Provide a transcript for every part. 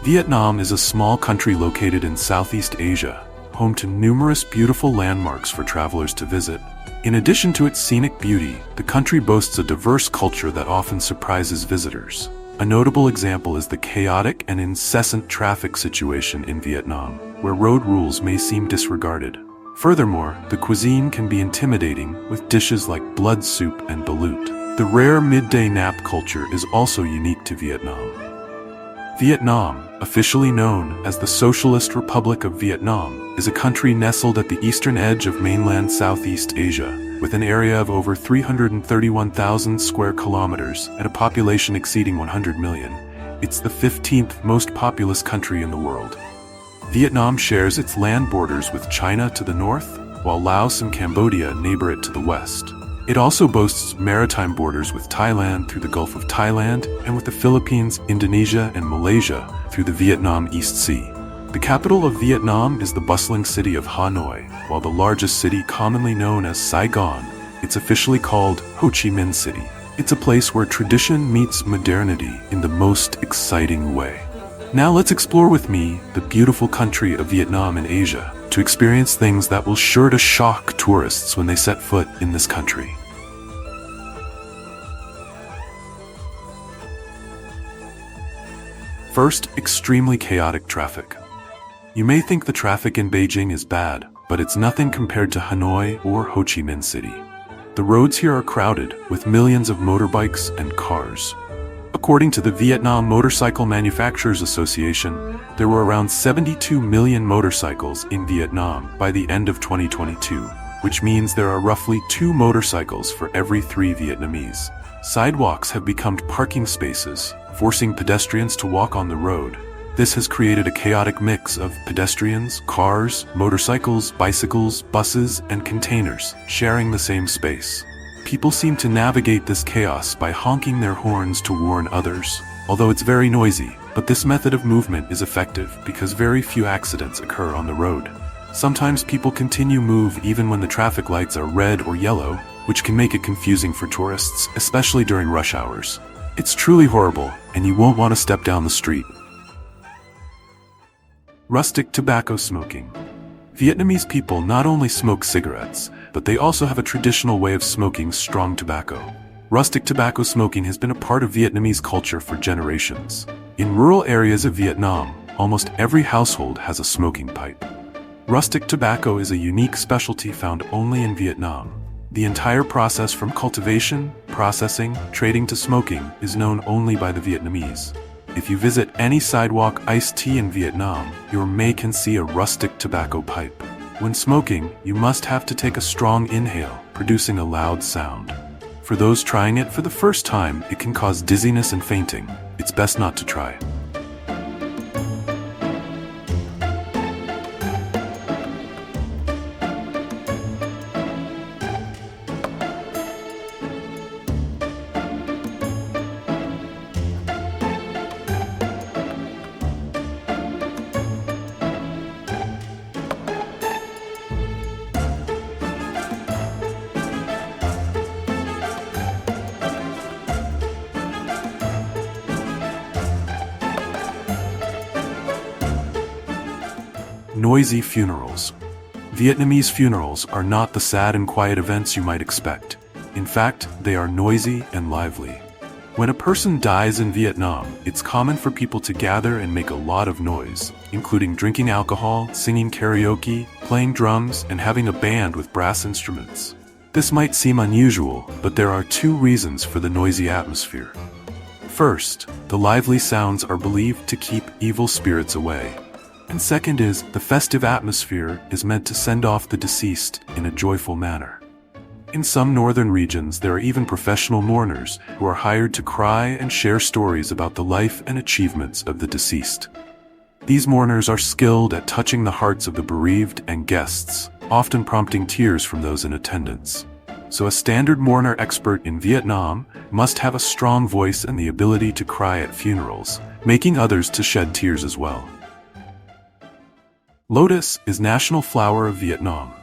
Vietnam is a small country located in Southeast Asia, home to numerous beautiful landmarks for travelers to visit. In addition to its scenic beauty, the country boasts a diverse culture that often surprises visitors. A notable example is the chaotic and incessant traffic situation in Vietnam, where road rules may seem disregarded. Furthermore, the cuisine can be intimidating, with dishes like blood soup and balut. The rare midday nap culture is also unique to Vietnam. Vietnam, officially known as the Socialist Republic of Vietnam, is a country nestled at the eastern edge of mainland Southeast Asia, with an area of over 331,000 square kilometers and a population exceeding 100 million. It's the 15th most populous country in the world. Vietnam shares its land borders with China to the north, while Laos and Cambodia neighbor it to the west. It also boasts maritime borders with Thailand through the Gulf of Thailand and with the Philippines, Indonesia, and Malaysia through the Vietnam East Sea. The capital of Vietnam is the bustling city of Hanoi, while the largest city, commonly known as Saigon, it's officially called Ho Chi Minh City. It's a place where tradition meets modernity in the most exciting way. Now let's explore with me the beautiful country of Vietnam in Asia, to experience things that will sure to shock tourists when they set foot in this country. First, extremely chaotic traffic. You may think the traffic in Beijing is bad, but it's nothing compared to Hanoi or Ho Chi Minh City. The roads here are crowded, with millions of motorbikes and cars. According to the Vietnam Motorcycle Manufacturers Association, there were around 72 million motorcycles in Vietnam by the end of 2022, which means there are roughly 2 motorcycles for every 3 Vietnamese. Sidewalks have become parking spaces, forcing pedestrians to walk on the road. This has created a chaotic mix of pedestrians, cars, motorcycles, bicycles, buses, and containers sharing the same space. People seem to navigate this chaos by honking their horns to warn others. Although it's very noisy, but this method of movement is effective because very few accidents occur on the road. Sometimes people continue move even when the traffic lights are red or yellow, which can make it confusing for tourists, especially during rush hours. It's truly horrible, and you won't want to step down the street. Rustic tobacco smoking. Vietnamese people not only smoke cigarettes, but they also have a traditional way of smoking strong tobacco. Rustic tobacco smoking has been a part of Vietnamese culture for generations. In rural areas of Vietnam, almost every household has a smoking pipe. Rustic tobacco is a unique specialty found only in Vietnam. The entire process from cultivation, processing, trading to smoking is known only by the Vietnamese. If you visit any sidewalk iced tea in Vietnam, you may can see a rustic tobacco pipe. When smoking, you must have to take a strong inhale, producing a loud sound. For those trying it for the first time, it can cause dizziness and fainting. It's best not to try. Noisy funerals. Vietnamese funerals are not the sad and quiet events you might expect. In fact, they are noisy and lively. When a person dies in Vietnam, it's common for people to gather and make a lot of noise, including drinking alcohol, singing karaoke, playing drums, and having a band with brass instruments. This might seem unusual, but there are 2 reasons for the noisy atmosphere. First, the lively sounds are believed to keep evil spirits away. And second is, the festive atmosphere is meant to send off the deceased in a joyful manner. In some northern regions, there are even professional mourners who are hired to cry and share stories about the life and achievements of the deceased. These mourners are skilled at touching the hearts of the bereaved and guests, often prompting tears from those in attendance. So a standard mourner expert in Vietnam must have a strong voice and the ability to cry at funerals, making others to shed tears as well. Lotus is national flower of Vietnam.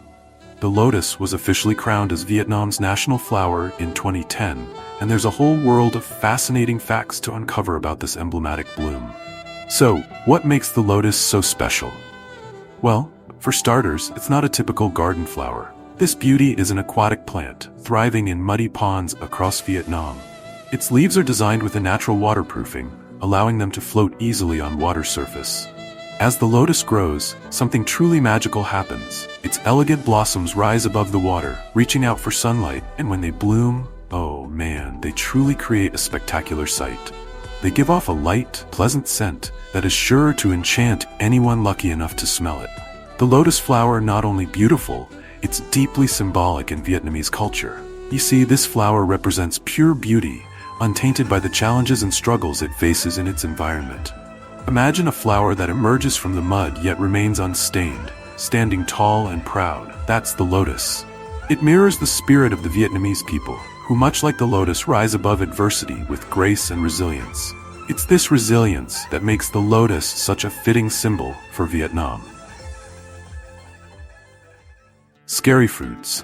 The lotus was officially crowned as Vietnam's national flower in 2010, and there's a whole world of fascinating facts to uncover about this emblematic bloom. So, what makes the lotus so special? Well, for starters, it's not a typical garden flower. This beauty is an aquatic plant, thriving in muddy ponds across Vietnam. Its leaves are designed with a natural waterproofing, allowing them to float easily on water surface. As the lotus grows, something truly magical happens. Its elegant blossoms rise above the water, reaching out for sunlight, and when they bloom, oh man, they truly create a spectacular sight. They give off a light, pleasant scent that is sure to enchant anyone lucky enough to smell it. The lotus flower not only beautiful, it's deeply symbolic in Vietnamese culture. You see, this flower represents pure beauty, untainted by the challenges and struggles it faces in its environment. Imagine a flower that emerges from the mud yet remains unstained, standing tall and proud. That's the lotus. It mirrors the spirit of the Vietnamese people, who much like the lotus rise above adversity with grace and resilience. It's this resilience that makes the lotus such a fitting symbol for Vietnam. Scary foods.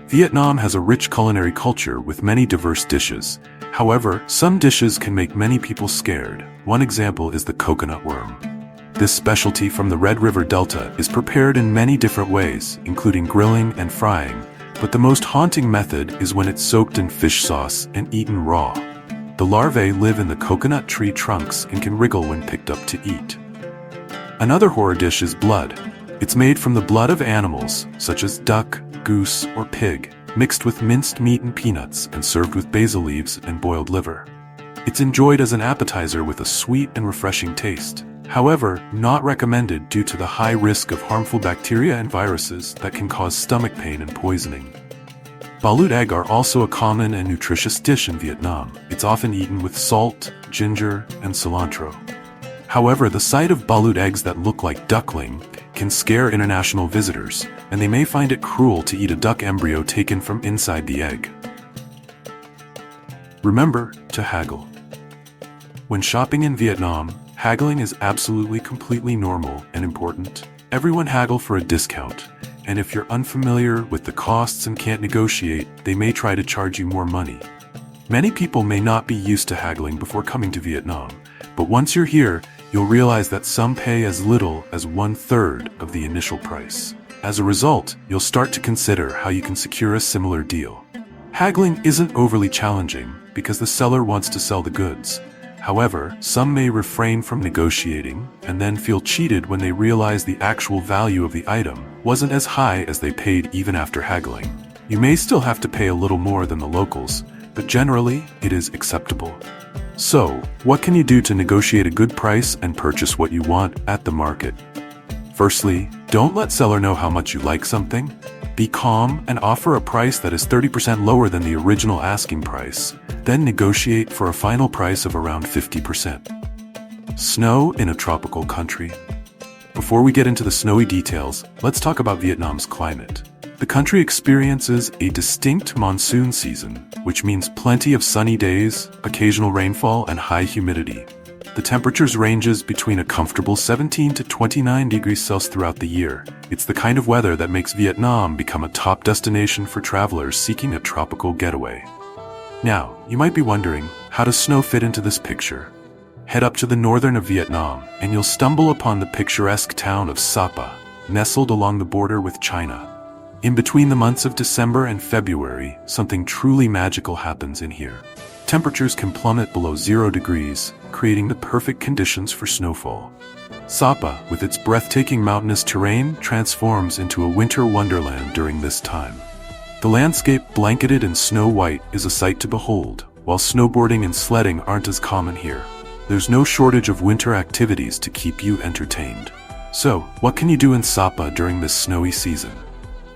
Vietnam has a rich culinary culture with many diverse dishes. However, some dishes can make many people scared. One example is the coconut worm. This specialty from the Red River Delta is prepared in many different ways, including grilling and frying, but the most haunting method is when it's soaked in fish sauce and eaten raw. The larvae live in the coconut tree trunks and can wriggle when picked up to eat. Another horror dish is blood. It's made from the blood of animals, such as duck, goose, or pig, mixed with minced meat and peanuts and served with basil leaves and boiled liver. It's enjoyed as an appetizer with a sweet and refreshing taste. However, not recommended due to the high risk of harmful bacteria and viruses that can cause stomach pain and poisoning. Balut egg are also a common and nutritious dish in Vietnam. It's often eaten with salt, ginger, and cilantro. However, the sight of balut eggs that look like duckling can scare international visitors, and they may find it cruel to eat a duck embryo taken from inside the egg. Remember to haggle. When shopping in Vietnam, haggling is absolutely completely normal and important. Everyone haggle for a discount, and if you're unfamiliar with the costs and can't negotiate, they may try to charge you more money. Many people may not be used to haggling before coming to Vietnam, but once you're here, you'll realize that some pay as little as 1/3 of the initial price. As a result, you'll start to consider how you can secure a similar deal. Haggling isn't overly challenging because the seller wants to sell the goods. However, some may refrain from negotiating and then feel cheated when they realize the actual value of the item wasn't as high as they paid even after haggling. You may still have to pay a little more than the locals, but generally, it is acceptable. So, what can you do to negotiate a good price and purchase what you want at the market? Firstly, don't let seller know how much you like something. Be calm and offer a price that is 30% lower than the original asking price. Then negotiate for a final price of around 50%. Snow in a tropical country. Before we get into the snowy details, let's talk about Vietnam's climate. The country experiences a distinct monsoon season, which means plenty of sunny days, occasional rainfall, and high humidity. The temperatures ranges between a comfortable 17 to 29 degrees Celsius throughout the year. It's the kind of weather that makes Vietnam become a top destination for travelers seeking a tropical getaway. Now, you might be wondering, how does snow fit into this picture? Head up to the northern of Vietnam, and you'll stumble upon the picturesque town of Sapa, nestled along the border with China. In between the months of December and February, something truly magical happens in here. Temperatures can plummet below 0 degrees, creating the perfect conditions for snowfall. Sapa, with its breathtaking mountainous terrain, transforms into a winter wonderland during this time. The landscape, blanketed in snow white, is a sight to behold, while snowboarding and sledding aren't as common here. There's no shortage of winter activities to keep you entertained. So, what can you do in Sapa during this snowy season?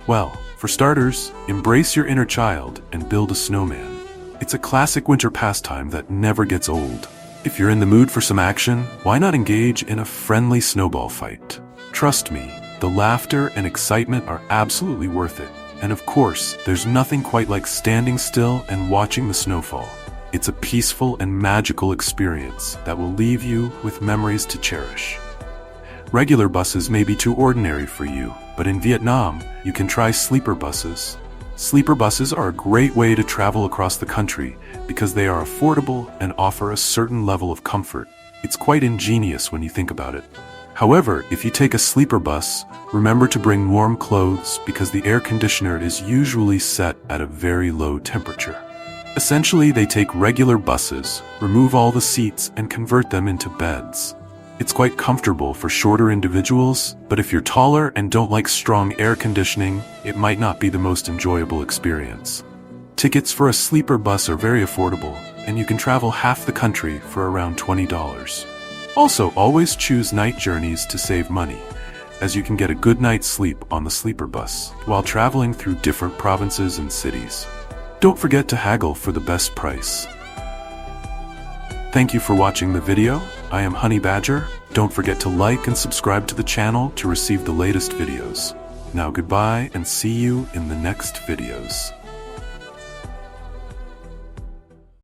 Well, for starters, embrace your inner child and build a snowman. It's a classic winter pastime that never gets old. If you're in the mood for some action, why not engage in a friendly snowball fight? Trust me, the laughter and excitement are absolutely worth it. And of course, there's nothing quite like standing still and watching the snowfall. It's a peaceful and magical experience that will leave you with memories to cherish. Regular buses may be too ordinary for you, but in Vietnam, you can try sleeper buses. Sleeper buses are a great way to travel across the country because they are affordable and offer a certain level of comfort. It's quite ingenious when you think about it. However, if you take a sleeper bus, remember to bring warm clothes because the air conditioner is usually set at a very low temperature. Essentially, they take regular buses, remove all the seats, and convert them into beds. It's quite comfortable for shorter individuals, but if you're taller and don't like strong air conditioning, it might not be the most enjoyable experience. Tickets for a sleeper bus are very affordable, and you can travel half the country for around $20. Also, always choose night journeys to save money, as you can get a good night's sleep on the sleeper bus while traveling through different provinces and cities. Don't forget to haggle for the best price. Thank you for watching the video. I am Honey Badger. Don't forget to like and subscribe to the channel to receive the latest videos. Now goodbye and see you in the next videos.